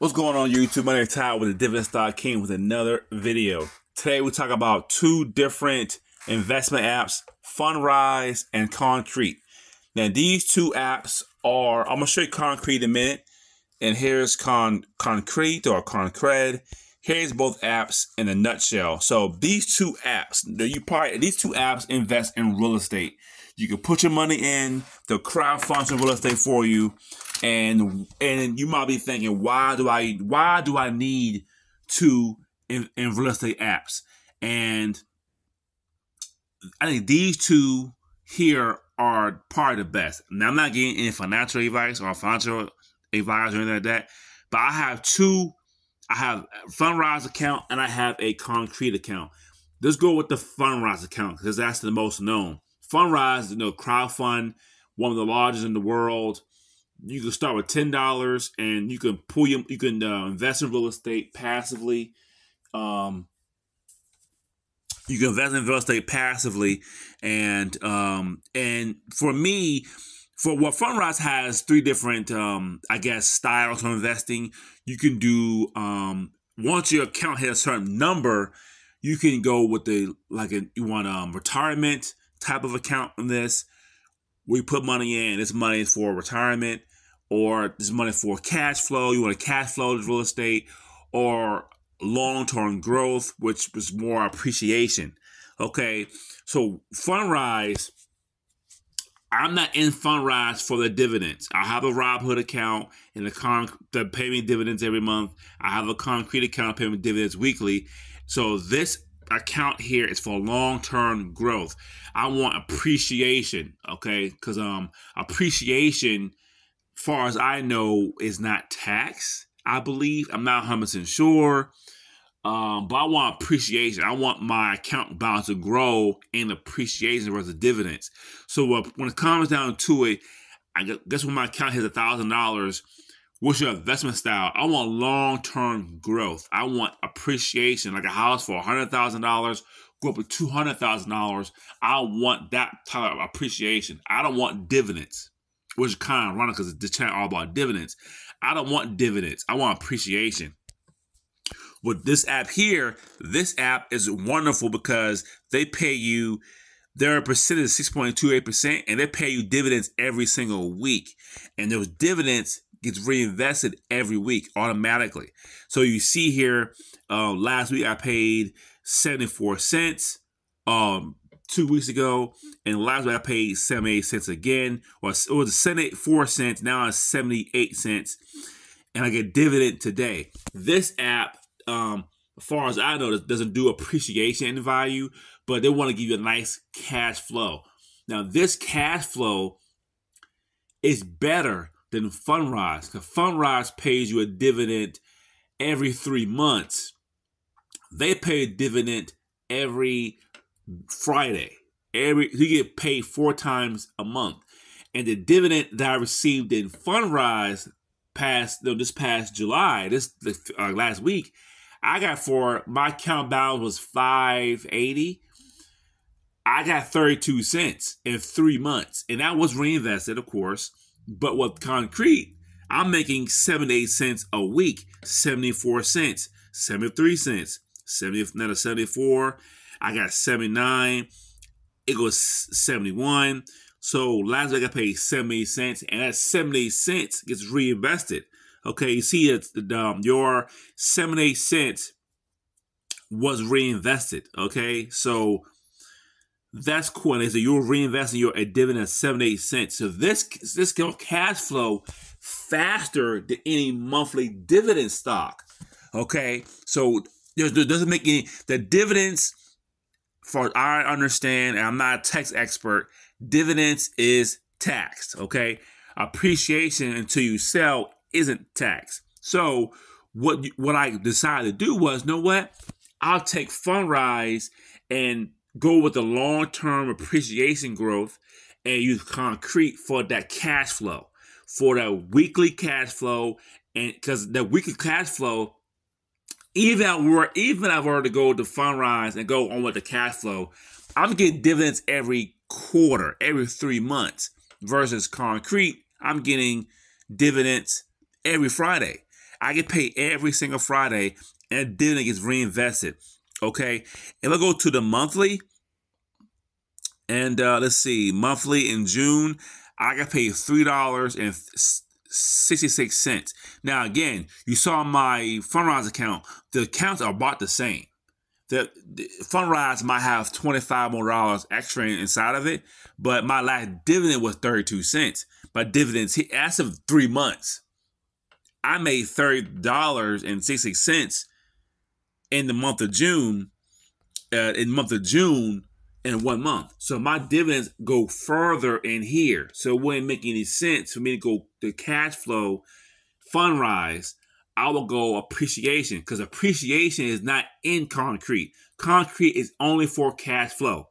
What's going on, YouTube? My name is Ty with the Dividend Stock King with another video. Today we talk about two different investment apps, Fundrise and Concreit. Now these two apps are, I'm going to show you Concreit in a minute, and here's Concreit or Concreit. Here's both apps in a nutshell. So these two apps, these two apps invest in real estate. You can put your money in, they'll crowdfund some real estate for you. And you might be thinking, why do I need to in real estate apps? And I think these two here are probably the best. Now I'm not getting any financial advice or financial advice or anything like that, but I have two. I have a Fundrise account and I have a Concreit account. Let's go with the Fundrise account because that's the most known. Fundrise, crowdfund, one of the largest in the world. You can start with $10 and you can invest in real estate passively. You can invest in real estate passively, and for me, for what Fundrise has three different styles of investing. You can do once your account hits a certain number, you can go with you want retirement type of account in this. We put money in. This money is for retirement, or this money for cash flow. You want a cash flow real estate, or long-term growth, which is more appreciation. Okay, so Fundrise, I'm not in Fundrise for the dividends. I have a Robinhood account and that pay me dividends every month. I have a Concreit account pay me dividends weekly. So this account here is for long-term growth. I want appreciation, okay? Because appreciation, far as I know, is not taxed, I believe. I'm not 100% sure. But I want appreciation. I want my account balance to grow in appreciation versus dividends. So when it comes down to it, I guess when my account hits $1,000, what's your investment style? I want long-term growth. I want appreciation, like a house for $100,000, go up to $200,000. I want that type of appreciation. I don't want dividends, which is kind of ironic because this channel all about dividends. I don't want dividends. I want appreciation. With this app here, this app is wonderful because they pay you, their percentage is 6.28%, and they pay you dividends every single week. And those dividends gets reinvested every week automatically. So you see here, last week I paid 74 cents 2 weeks ago, and last week I paid 78 cents again, or it was 74 cents, now it's 78 cents, and I get dividend today. This app, as far as I know, doesn't do appreciation in value, but they want to give you a nice cash flow. Now, this cash flow is better than Fundrise, because Fundrise pays you a dividend every 3 months. They pay a dividend every Friday. You get paid 4 times a month. And the dividend that I received in Fundrise this past July, last week, I got for my account balance was $5.80. I got 32 cents in 3 months, and that was reinvested, of course. But with Concreit, I'm making 78 cents a week, 74 cents, 73 cents, 74. I got 79. It goes 71. So last week I paid 78 cents, and that 78 cents gets reinvested. Okay, you see that your 78 cents was reinvested. Okay, so that's cool. And so you're reinvesting your dividend of 78 cents. So this cash flow faster than any monthly dividend stock. Okay, so there doesn't make any the dividends. For I understand, and I'm not a tax expert, dividends is taxed. Okay, appreciation until you sell isn't taxed. So what I decided to do was, you know what? I'll take Fundrise and go with the long-term appreciation growth and use Concreit for that cash flow, for that weekly cash flow. And because the weekly cash flow, even if I were to go to Fundrise and go on with the cash flow, I'm getting dividends every quarter, every 3 months, versus Concreit, I'm getting dividends every Friday. I get paid every single Friday, and a dividend gets reinvested. Okay, and we'll go to the monthly, and let's see, monthly in June, I got paid $3.66. Now again, you saw my Fundrise account; the accounts are about the same. The Fundrise might have $25 more extra inside of it, but my last dividend was 32 cents. My dividends, as of 3 months, I made $30.66 in the month of June. In 1 month. So my dividends go further in here. So it wouldn't make any sense for me to go the cash flow Fundrise. I will go appreciation, because appreciation is not in Concreit. Concreit is only for cash flow.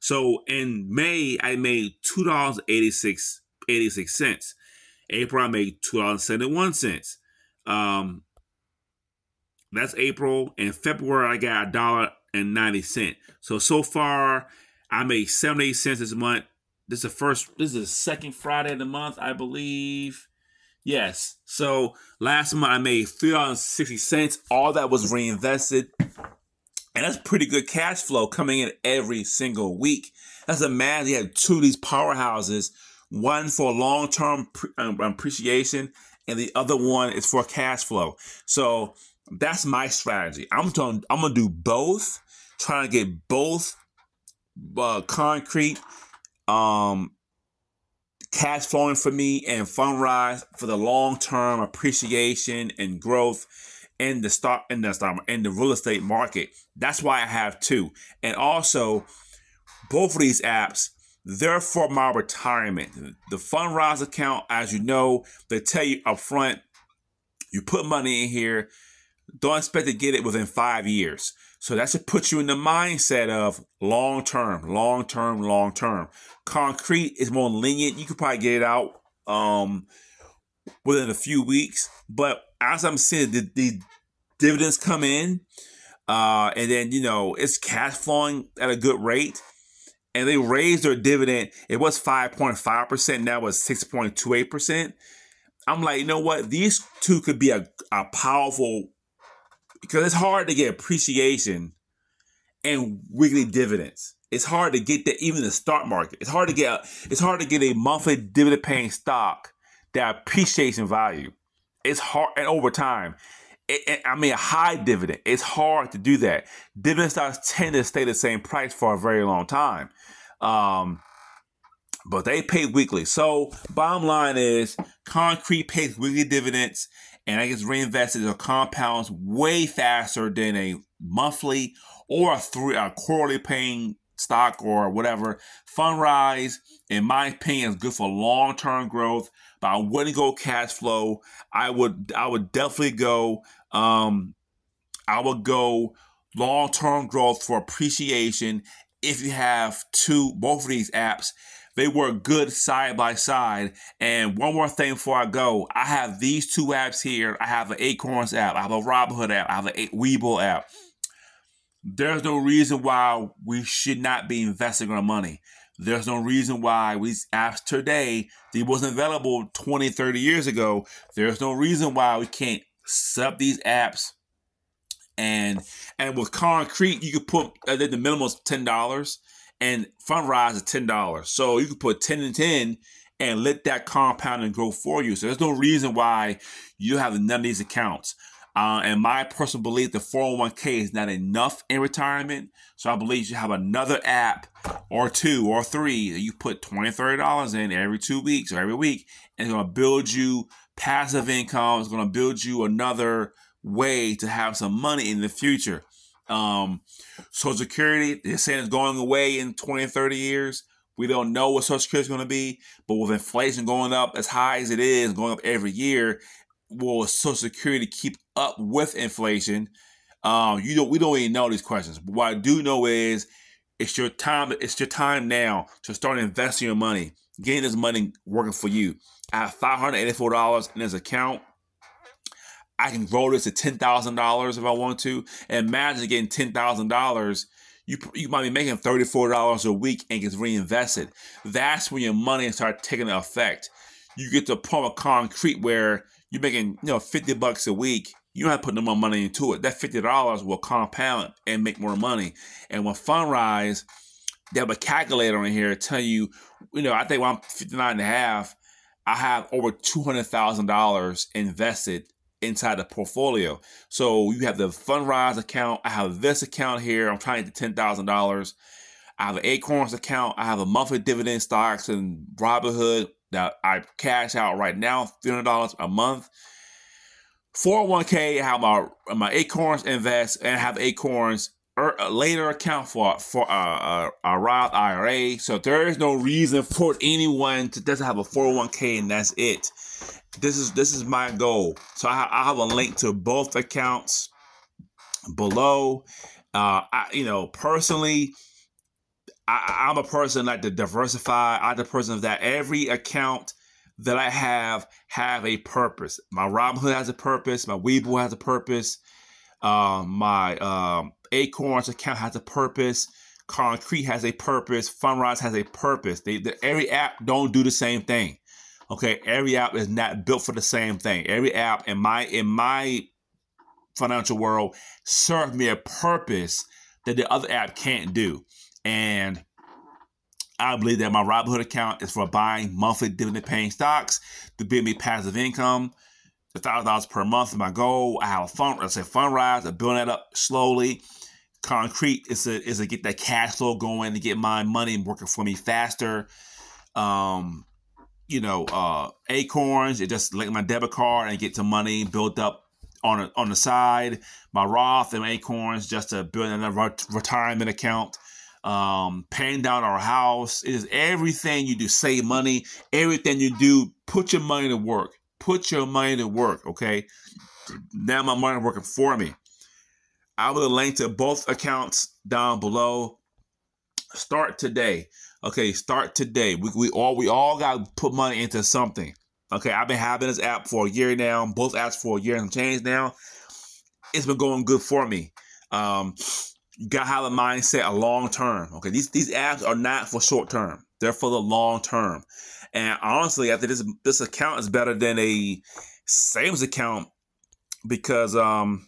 So in May, I made $2.86. April, I made $2.71. That's April. And February, I got $1.90. So far, I made 78 cents this month. This is the second Friday of the month, I believe. Yes. So last month I made $3.60. All that was reinvested. And that's pretty good cash flow coming in every single week. That's a man. You have two of these powerhouses, one for long-term appreciation, and the other one is for cash flow. So that's my strategy. I'm gonna do both, trying to get both Concreit cash flowing for me and Fundrise for the long-term appreciation and growth in the real estate market. That's why I have two. And also, both of these apps, they're for my retirement. The Fundrise account, as you know, they tell you up front, you put money in here, don't expect to get it within 5 years. So that should put you in the mindset of long-term. Concreit is more lenient. You could probably get it out within a few weeks. But as I'm saying, the dividends come in, and then, it's cash flowing at a good rate. And they raised their dividend. It was 5.5%. Now it's 6.28%. I'm like, you know what? These two could be a powerful, because it's hard to get appreciation and weekly dividends. It's hard to get that, even the stock market. It's hard to get a monthly dividend paying stock that appreciates in value. It's hard, and over time, a high dividend. It's hard to do that. Dividend stocks tend to stay the same price for a very long time. But they pay weekly. So bottom line is, Concreit pays weekly dividends, and it gets reinvested or compounds way faster than a monthly or a quarterly paying stock or whatever. Fundrise, in my opinion, is good for long-term growth, but I wouldn't go cash flow. I would definitely go. I would go long-term growth for appreciation. If you have both of these apps, they work good side by side. And one more thing before I go, I have these two apps here. I have an Acorns app. I have a Robinhood app. I have a Webull app. There's no reason why we should not be investing our money. There's no reason why these apps today, they wasn't available 20, 30 years ago. There's no reason why we can't set up these apps. And with Concreit, you could put, the minimum is $10, and Fundrise is $10. So you could put 10 and 10 and let that compound and grow for you. So there's no reason why you have none of these accounts. And my personal belief, the 401k is not enough in retirement. So I believe you should have another app or two or three that you put $20, $30 in every 2 weeks or every week. And it's going to build you passive income. It's going to build you another way to have some money in the future. Social Security, they're saying it's going away in 20 and 30 years. We don't know what Social Security is going to be, but with inflation going up as high as it is, going up every year, will Social Security keep up with inflation? We don't even know these questions. But what I do know is it's your time. It's your time now to start investing your money, getting this money working for you. I have $584 in this account. I can grow this to $10,000 if I want to. And imagine getting $10,000. You might be making $34 a week and gets reinvested. That's when your money starts taking effect. You get to a point of Concreit where you're making, $50 a week, you don't have to put no more money into it. That $50 will compound and make more money. And with Fundrise, they have a calculator in here to tell you, I think when I'm 59 and a half, I have over $200,000 invested inside the portfolio. So you have the Fundrise account. I have this account here. I'm trying to get $10,000. I have an Acorns account. I have a monthly dividend stocks and Robinhood that I cash out right now, $300 a month. 401k, I have my Acorns invest, and I have Acorns later account for a Roth IRA. So there is no reason for anyone to just have a 401k and that's it. This is my goal. So I have a link to both accounts below. Personally, I'm a person like to diversify. I'm the person that every account that I have a purpose. My Robinhood has a purpose. My Webull has a purpose. My Acorns account has a purpose. Concreit has a purpose. Fundrise has a purpose. Every app don't do the same thing. Okay, every app is not built for the same thing. Every app in my financial world serves me a purpose that the other app can't do. And I believe that my Robinhood account is for buying monthly dividend paying stocks to build me passive income. $1,000 per month is my goal. I have a Fundrise, I'm building that up slowly. Concreit is to get that cash flow going, to get my money working for me faster. Acorns, it just link my debit card and get some money built up on the side. My Roth and Acorns just to build another retirement account. Paying down our house. It is everything you do. Save money. Everything you do, put your money to work. Put your money to work, okay? Now my money working for me. I will link to both accounts down below. Start today. Okay, start today. We all got to put money into something. Okay, I've been having this app for a year now. Both apps for a year and some change now. It's been going good for me. You gotta have a mindset, a long term. Okay, these apps are not for short term. They're for the long term. And honestly, I think this account is better than a savings account because your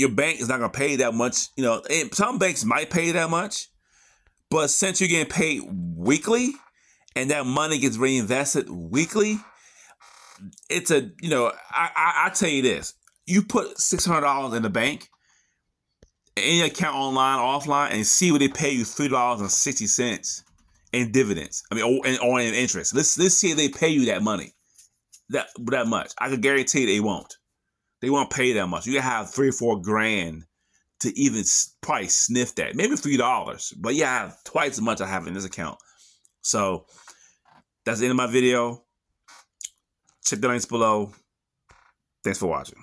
bank is not gonna pay that much. Some banks might pay that much, but since you're getting paid weekly and that money gets reinvested weekly, it's I tell you this: you put $600 in the bank, in your account online, offline, and see what they pay you $3.60 in dividends. Or in interest. Let's see if they pay you that money, that much. I can guarantee they won't. They won't pay that much. You gotta have $3 or $4 grand to even probably sniff that. Maybe $3, but yeah, I have twice as much I have in this account. So that's the end of my video. Check the links below. Thanks for watching.